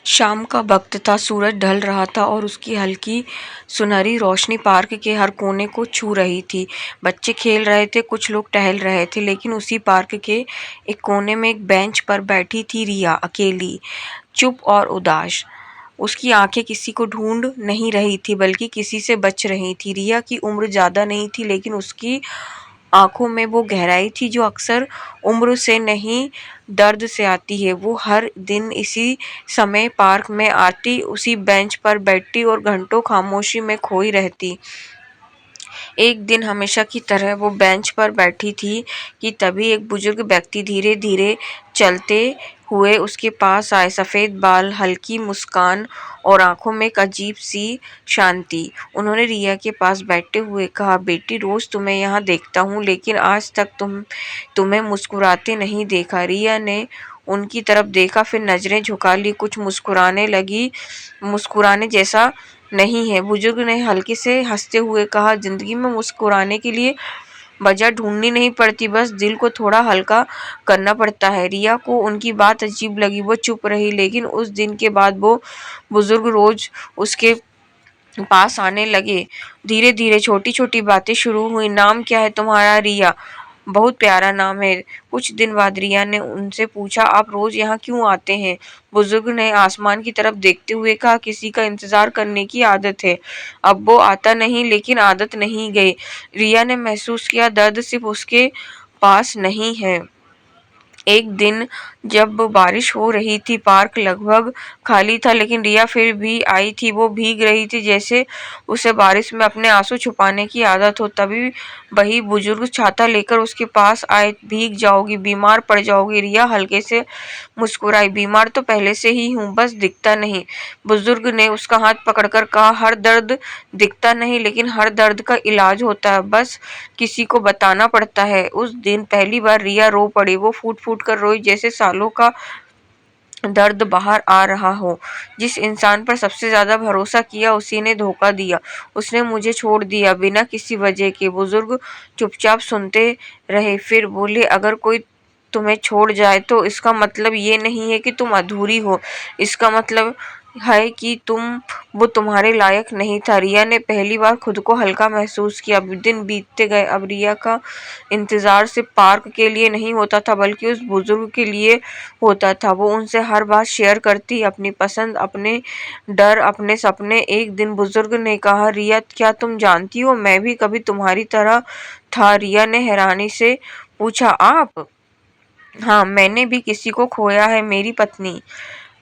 शाम का वक्त था। सूरज ढल रहा था और उसकी हल्की सुनहरी रोशनी पार्क के हर कोने को छू रही थी। बच्चे खेल रहे थे, कुछ लोग टहल रहे थे, लेकिन उसी पार्क के एक कोने में एक बेंच पर बैठी थी रिया, अकेली, चुप और उदास। उसकी आंखें किसी को ढूंढ नहीं रही थी, बल्कि किसी से बच रही थी। रिया की उम्र ज्यादा नहीं थी, लेकिन उसकी आंखों में वो गहराई थी जो अक्सर उम्र से नहीं, दर्द से आती है। वो हर दिन इसी समय पार्क में आती, उसी बेंच पर बैठती और घंटों खामोशी में खोई रहती। एक दिन हमेशा की तरह वो बेंच पर बैठी थी कि तभी एक बुजुर्ग व्यक्ति धीरे धीरे चलते हुए उसके पास आए। सफेद बाल, हल्की मुस्कान और आंखों में एक अजीब सी शांति। उन्होंने रिया के पास बैठते हुए कहा, बेटी, रोज तुम्हें यहाँ देखता हूँ, लेकिन आज तक तुम्हें मुस्कुराते नहीं देखा। रिया ने उनकी तरफ देखा, फिर नजरें झुका ली, कुछ मुस्कुराने लगी। मुस्कुराने जैसा नहीं है, बुजुर्ग ने हल्के से हंसते हुए कहा। जिंदगी में मुस्कुराने के लिए वजह ढूंढनी नहीं पड़ती, बस दिल को थोड़ा हल्का करना पड़ता है। रिया को उनकी बात अजीब लगी, वो चुप रही। लेकिन उस दिन के बाद वो बुजुर्ग रोज उसके पास आने लगे। धीरे धीरे छोटी छोटी बातें शुरू हुई। नाम क्या है तुम्हारा? रिया। बहुत प्यारा नाम है। कुछ दिन बाद रिया ने उनसे पूछा, आप रोज यहाँ क्यों आते हैं? बुजुर्ग ने आसमान की तरफ देखते हुए कहा, किसी का इंतजार करने की आदत है। अब वो आता नहीं, लेकिन आदत नहीं गई। रिया ने महसूस किया, दर्द सिर्फ उसके पास नहीं है। एक दिन जब बारिश हो रही थी, पार्क लगभग खाली था, लेकिन रिया फिर भी आई थी। वो भीग रही थी, जैसे उसे बारिश में अपने आंसू छुपाने की आदत हो। तभी वही बुजुर्ग छाता लेकर उसके पास आए। भीग जाओगी, बीमार पड़ जाओगी। रिया हल्के से मुस्कुराई। बीमार तो पहले से ही हूँ, बस दिखता नहीं। बुजुर्ग ने उसका हाथ पकड़कर कहा, हर दर्द दिखता नहीं, लेकिन हर दर्द का इलाज होता है, बस किसी को बताना पड़ता है। उस दिन पहली बार रिया रो पड़ी। वो फूट फूट कर रोई, जैसे सालों का दर्द बाहर आ रहा हो। जिस इंसान पर सबसे ज्यादा भरोसा किया, उसी ने धोखा दिया। उसने मुझे छोड़ दिया बिना किसी वजह के। बुजुर्ग चुपचाप सुनते रहे, फिर बोले, अगर कोई तुम्हें छोड़ जाए तो इसका मतलब ये नहीं है कि तुम अधूरी हो, इसका मतलब है कि वो तुम्हारे लायक नहीं था। रिया ने पहली बार खुद को हल्का महसूस किया। दिन बीतते गए। अब रिया का इंतजार सिर्फ पार्क के लिए नहीं होता था, बल्कि उस बुजुर्ग के लिए होता था। वो उनसे हर बात शेयर करती, अपनी पसंद, अपने डर, अपने सपने। एक दिन बुजुर्ग ने कहा, रिया, क्या तुम जानती हो, मैं भी कभी तुम्हारी तरह था। रिया ने हैरानी से पूछा, आप? हाँ, मैंने भी किसी को खोया है, मेरी पत्नी।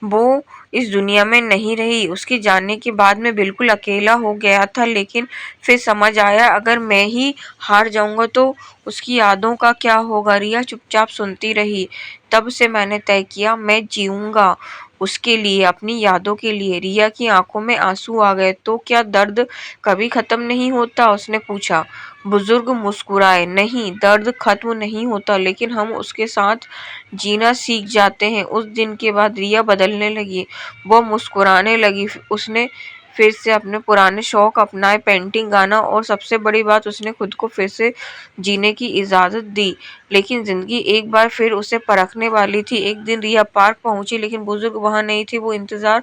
वो इस दुनिया में नहीं रही। उसके जाने के बाद मैं बिल्कुल अकेला हो गया था, लेकिन फिर समझ आया, अगर मैं ही हार जाऊंगा तो उसकी यादों का क्या होगा? रिया चुपचाप सुनती रही। तब से मैंने तय किया, मैं जीऊंगा उसके लिए, अपनी यादों के लिए। रिया की आंखों में आंसू आ गए। तो क्या दर्द कभी खत्म नहीं होता? उसने पूछा। बुजुर्ग मुस्कुराए, नहीं, दर्द खत्म नहीं होता, लेकिन हम उसके साथ जीना सीख जाते हैं। उस दिन के बाद रिया बदलने लगी। वो मुस्कुराने लगी। उसने फिर से अपने पुराने शौक अपनाए, पेंटिंग, गाना, और सबसे बड़ी बात, उसने खुद को फिर से जीने की इजाजत दी। लेकिन जिंदगी एक बार फिर उसे परखने वाली थी। एक दिन रिया पार्क पहुंची, लेकिन बुजुर्ग वहां नहीं थे। वो इंतजार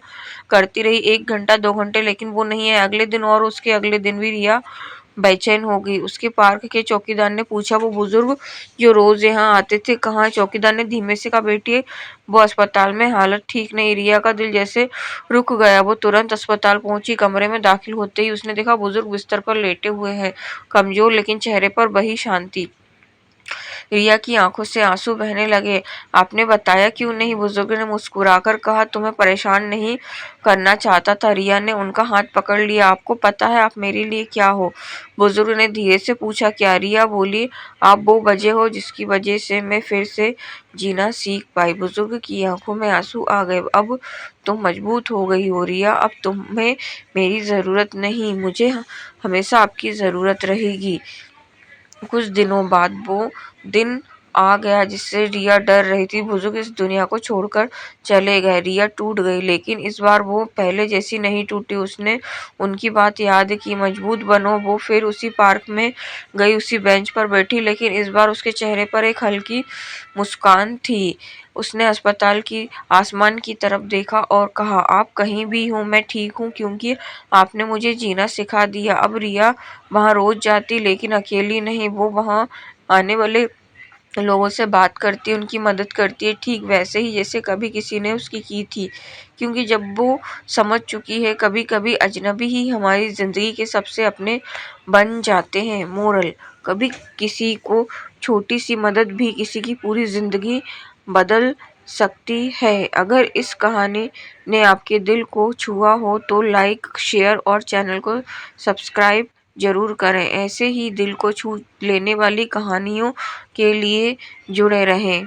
करती रही, 1 घंटा, 2 घंटे, लेकिन वो नहीं है। अगले दिन और उसके अगले दिन भी रिया बेचैन हो गई। उसके पार्क के चौकीदार ने पूछा, वो बुजुर्ग जो रोज यहाँ आते थे, कहाँ है? चौकीदार ने धीमे से कहा, बेटी, वो अस्पताल में, हालत ठीक नहीं। रिया का दिल जैसे रुक गया। वो तुरंत अस्पताल पहुंची। कमरे में दाखिल होते ही उसने देखा, बुजुर्ग बिस्तर पर लेटे हुए हैं, कमजोर, लेकिन चेहरे पर वही शांति। रिया की आंखों से आंसू बहने लगे। आपने बताया क्यों नहीं? बुजुर्ग ने मुस्कुराकर कहा, तुम्हें परेशान नहीं करना चाहता था। रिया ने उनका हाथ पकड़ लिया। आपको पता है आप मेरे लिए क्या हो? बुजुर्ग ने धीरे से पूछा। क्या? रिया बोली, आप वो वजह हो जिसकी वजह से मैं फिर से जीना सीख पाई। बुजुर्ग की आंखों में आंसू आ गए। अब तुम मजबूत हो गई हो रिया, अब तुम्हें मेरी जरूरत नहीं, मुझे हमेशा आपकी जरूरत रहेगी। कुछ दिनों बाद वो दिन आ गया जिससे रिया डर रही थी। बुजुर्ग इस दुनिया को छोड़कर चले गए। रिया टूट गई, लेकिन इस बार वो पहले जैसी नहीं टूटी। उसने उनकी बात याद की, मजबूत बनो। वो फिर उसी पार्क में गई, उसी बेंच पर बैठी, लेकिन इस बार उसके चेहरे पर एक हल्की मुस्कान थी। उसने अस्पताल की आसमान की तरफ देखा और कहा, आप कहीं भी हो, मैं ठीक हूँ, क्योंकि आपने मुझे जीना सिखा दिया। अब रिया वहाँ रोज जाती, लेकिन अकेली नहीं। वो वहाँ आने वाले लोगों से बात करती है, उनकी मदद करती है, ठीक वैसे ही जैसे कभी किसी ने उसकी की थी। क्योंकि जब वो समझ चुकी है, कभी कभी अजनबी ही हमारी जिंदगी के सबसे अपने बन जाते हैं। मोरल: कभी किसी को छोटी सी मदद भी किसी की पूरी जिंदगी बदल सकती है। अगर इस कहानी ने आपके दिल को छुआ हो तो लाइक, शेयर और चैनल को सब्सक्राइब जरूर करें। ऐसे ही दिल को छू लेने वाली कहानियों के लिए जुड़े रहें।